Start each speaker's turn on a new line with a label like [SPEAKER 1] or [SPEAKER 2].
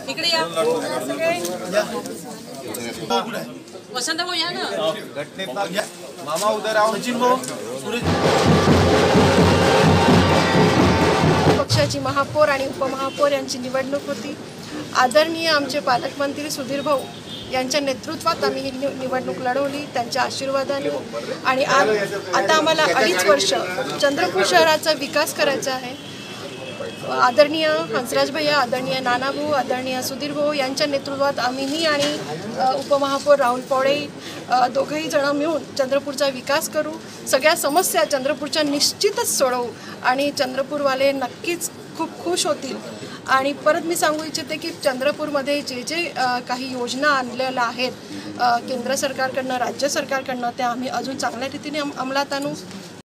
[SPEAKER 1] इकडे या वसंत भाऊ या ना
[SPEAKER 2] मामा उधर आओ सचिन भाऊ सूरज
[SPEAKER 3] पक्षाची महापौर आणि उपमहापौर यांची निवडणूक होती। आदरणीय आमचे पालकमंत्री सुधीर भाऊ यांच्या नेतृत्वात आम्ही ही निवडणूक लढवली, त्यांच्या आशीर्वादाने। आणि आता आम्हाला 2.5 वर्ष चंद्रपूर शहराचा विकास करायचा आहे। आदरणीय हंसराज भैया, आदरणीय नाना भाऊ, आदरणीय सुधीर भाऊ यांच्या नेतृत्वात मी आणि उपमहापौर राहुल पौळे दोघंही जण मिळून चंद्रपूरचा विकास करू। सगळ्या समस्या चंद्रपूरच्या निश्चितच सोडवू आणि चंद्रपूरवाले नक्कीच खूप खुश होतील। आणि परत मी सांगू इच्छिते की चंद्रपूरमध्ये जे काही योजना आणलेल्या आहेत केंद्र सरकारकडनं, राज्य सरकारकडनं, त्या आम्ही अजून चांगल्या रीतीने अंमलात आणू।